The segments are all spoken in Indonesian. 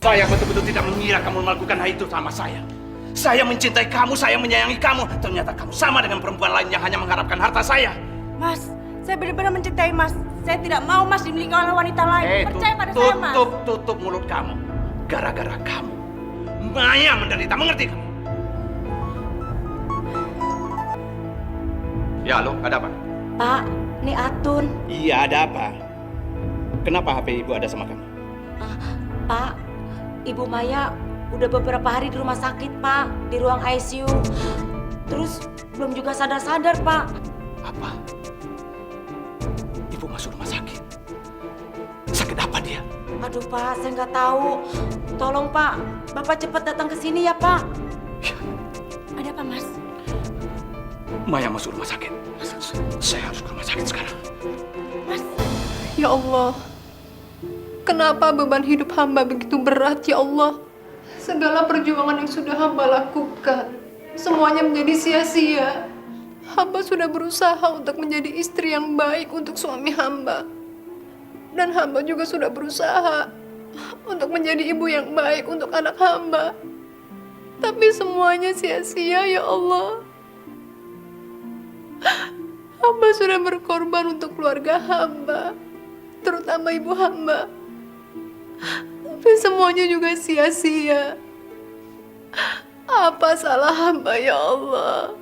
Saya betul-betul tidak mengira kamu melakukan hal itu sama saya. Saya mencintai kamu, saya menyayangi kamu. Ternyata kamu sama dengan perempuan lain yang hanya mengharapkan harta saya. Mas, saya benar-benar mencintai Mas. Saya tidak mau Mas dimiliki oleh wanita lain. Percaya pada saya, Mas. Tutup mulut kamu. Gara-gara kamu, Maya menderita, mengerti kamu? Ya, halo, ada apa? Pak, ini Atun. Iya, ada apa? Kenapa HP ibu ada sama kamu? Pak, Ibu Maya udah beberapa hari di rumah sakit, Pak. Di ruang ICU. Terus belum juga sadar-sadar, Pak. Apa? Ibu masuk rumah sakit? Sakit apa dia? Aduh, Pak, saya nggak tahu. Tolong, Pak. Bapak cepat datang ke sini ya, Pak. Ya. Ada apa, Mas? Maya masuk rumah sakit. Saya harus ke rumah sakit sekarang. Mas. Ya Allah, kenapa beban hidup hamba begitu berat, ya Allah? Segala perjuangan yang sudah hamba lakukan, semuanya menjadi sia-sia. Hamba sudah berusaha untuk menjadi istri yang baik untuk suami hamba. Dan hamba juga sudah berusaha untuk menjadi ibu yang baik untuk anak hamba. Tapi semuanya sia-sia, ya Allah. Hamba sudah berkorban untuk keluarga hamba, terutama ibu hamba. Tapi semuanya juga sia-sia. Apa salah hamba, ya Allah?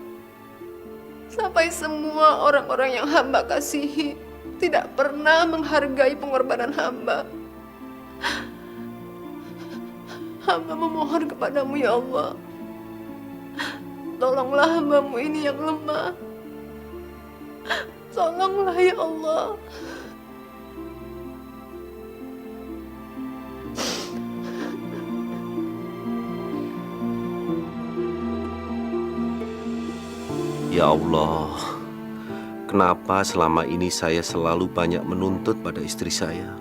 Sampai semua orang-orang yang hamba kasihi tidak pernah menghargai pengorbanan hamba. Hamba memohon kepadamu, ya Allah. Tolonglah hambamu ini yang lemah. Tolonglah, ya Allah. Ya Allah, kenapa selama ini saya selalu banyak menuntut pada istri saya?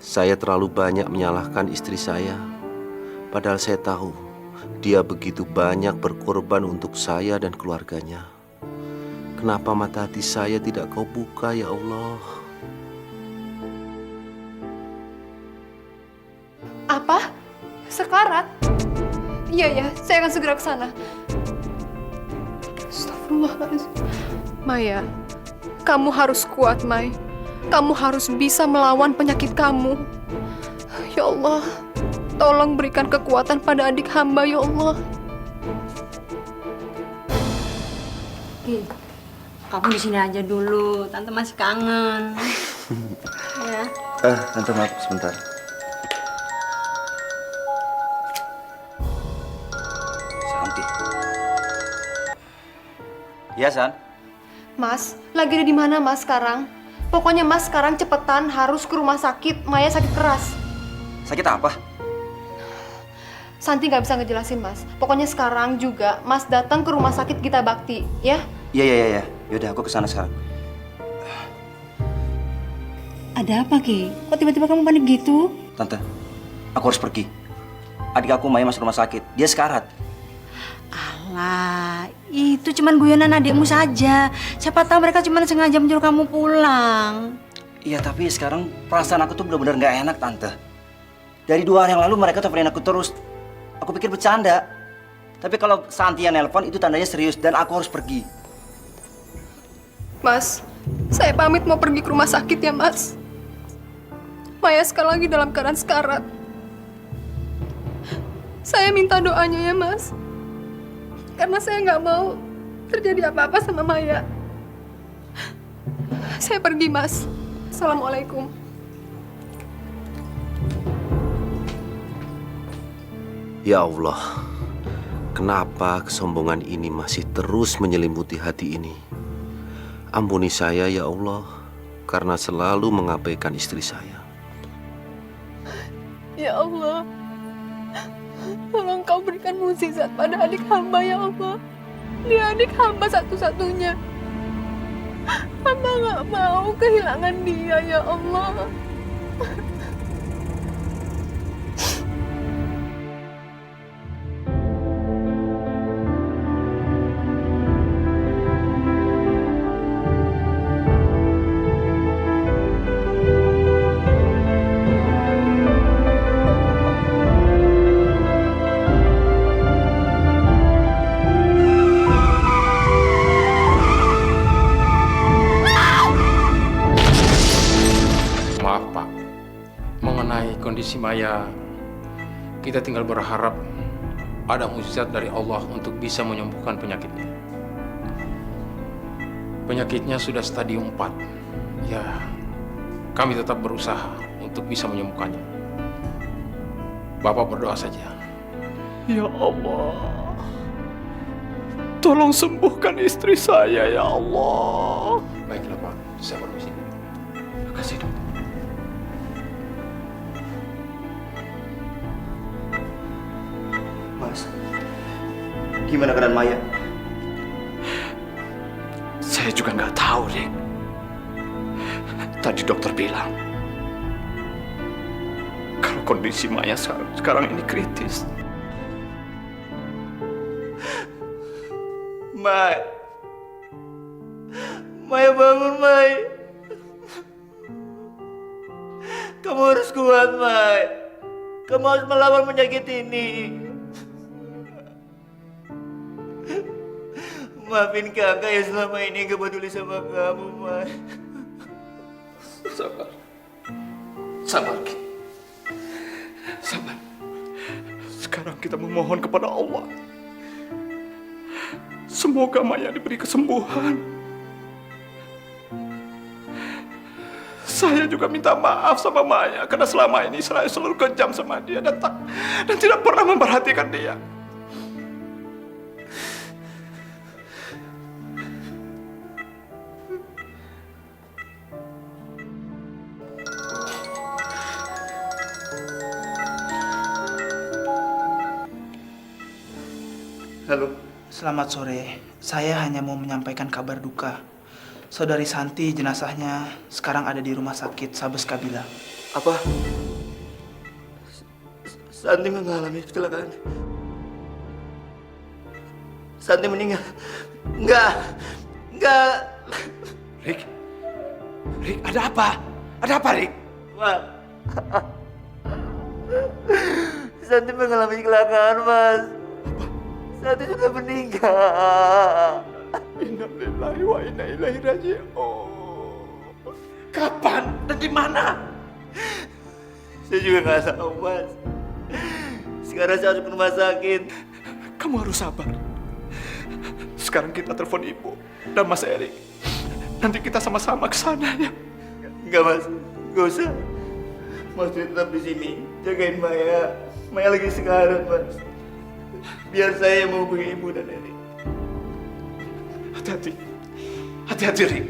Saya terlalu banyak menyalahkan istri saya. Padahal saya tahu dia begitu banyak berkorban untuk saya dan keluarganya. Kenapa mata hati saya tidak kau buka, ya Allah? Apa? Sekarat? Iya ya, saya akan segera ke sana. Astagfirullahaladzim. Maya, kamu harus kuat, Mai. Kamu harus bisa melawan penyakit kamu. Ya Allah, tolong berikan kekuatan pada adik hamba, ya Allah. Kamu di sini aja dulu. Tante masih kangen. Ya. Tante maaf sebentar. Santi. Ya, San. Mas, lagi ada di mana Mas sekarang? Pokoknya Mas sekarang cepetan harus ke rumah sakit. Maya sakit keras. Sakit apa? Santi nggak bisa ngejelasin Mas. Pokoknya sekarang juga Mas datang ke rumah sakit Gita Bakti, ya? Iya. Yaudah, aku kesana sekarang. Ada apa, Ki? Kok tiba-tiba kamu panik gitu? Tante, aku harus pergi. Adik aku Maya masuk rumah sakit. Dia sekarat. Alah, itu cuman guyonan adikmu saja. Siapa tahu mereka cuma sengaja menyuruh kamu pulang. Iya, tapi sekarang perasaan aku tuh benar-benar nggak enak, Tante. Dari 2 hari yang lalu mereka teleponin aku terus. Aku pikir bercanda. Tapi kalau Santi yang nelpon itu tandanya serius dan aku harus pergi. Mas, saya pamit mau pergi ke rumah sakit ya Mas. Maya sekarang lagi dalam keadaan sekarat. Saya minta doanya ya Mas. Karena saya nggak mau terjadi apa-apa sama Maya. Saya pergi Mas. Assalamualaikum. Ya Allah, kenapa kesombongan ini masih terus menyelimuti hati ini? Ampuni saya ya Allah, karena selalu mengabaikan istri saya. Ya Allah, tolong kau berikan mukjizat pada adik hamba ya Allah. Dia adik hamba satu-satunya. Hamba nggak mau kehilangan dia ya Allah. mengenai kondisi Maya, kita tinggal berharap ada mukjizat dari Allah untuk bisa menyembuhkan penyakitnya. Penyakitnya sudah stadium 4. Ya, kami tetap berusaha untuk bisa menyembuhkannya. Bapak berdoa saja. Ya Allah, tolong sembuhkan istri saya ya Allah. Baiklah Pak, saya permisi. Terima kasih dokter. Mas, gimana keadaan Maya? Saya juga nggak tahu, Rick. Tadi dokter bilang kalau kondisi Maya sekarang ini kritis. Maya bangun, Maya. Kamu harus kuat, Maya. Kamu harus melawan penyakit ini. Maafin kakak yang selama ini gak peduli sama kamu, Maya. Sabar. Sabar, Ki. Sabar. Sekarang kita memohon kepada Allah. Semoga Maya diberi kesembuhan. Saya juga minta maaf sama Maya karena selama ini saya selalu kejam sama dia dan tidak pernah memperhatikan dia. Halo. Selamat sore, saya hanya mau menyampaikan kabar duka. Saudari Santi jenazahnya sekarang ada di rumah sakit Sabes Kabila. Apa? Santi mengalami kecelakaan. Santi meninggal. Enggak. Rick, ada apa? Ada apa, Rick? Mas. Santi mengalami kecelakaan, Mas. Santi sudah meninggal. Innalillahi wa inna ilaihi raji'un. Kapan dan di mana? Saya juga nggak tahu, Mas. Sekarang saya harus ke rumah sakit. Kamu harus sabar. Sekarang kita telepon ibu dan Mas Erik. Nanti kita sama-sama ke sana ya. Enggak, Mas. Nggak usah. Mas tetap di sini. Jagain Maya. Maya lagi sekarat, Mas. Biar saya yang menghubungi ibu dan Erik. Hati-hati. Hati-hati, Rick.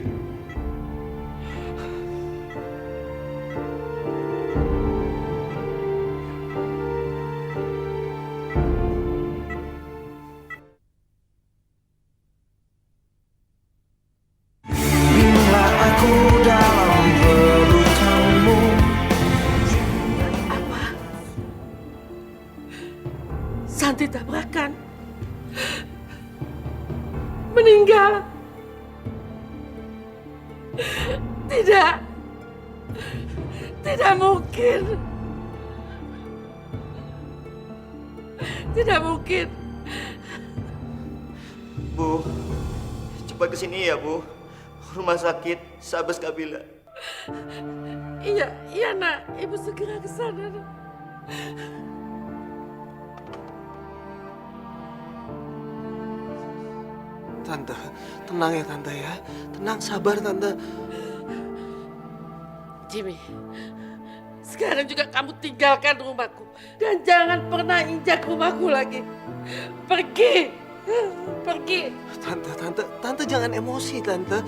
Santi tabrakan. Meninggal. Tidak. Tidak mungkin. Tidak mungkin. Bu, cepat ke sini ya, Bu. Rumah sakit Sabes Kabila. Iya nak. Ibu segera ke sana nak. Tante, tenang ya Tante ya. Tenang, sabar Tante. Jimmy, sekarang juga kamu tinggalkan rumahku. Dan jangan pernah injak rumahku lagi. Pergi. Pergi. Tante jangan emosi Tante.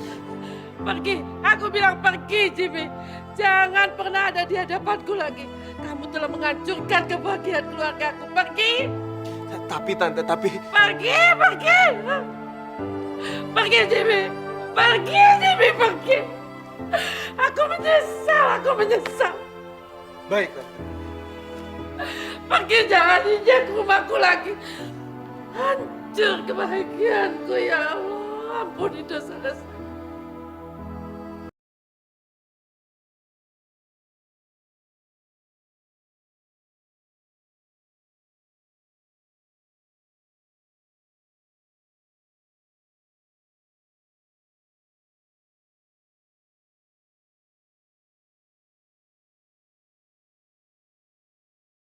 Pergi. Aku bilang pergi, Jimmy. Jangan pernah ada di hadapanku lagi. Kamu telah menghancurkan kebahagiaan keluargaku. Pergi. Tapi Tante. Pergi. Pergi, Jimmy. Pergi. Aku menyesal. Baik Tante. Pergi, jangan injak rumahku lagi. Hancur kebahagiaanku, ya Allah. Ampuni dosa-dosa.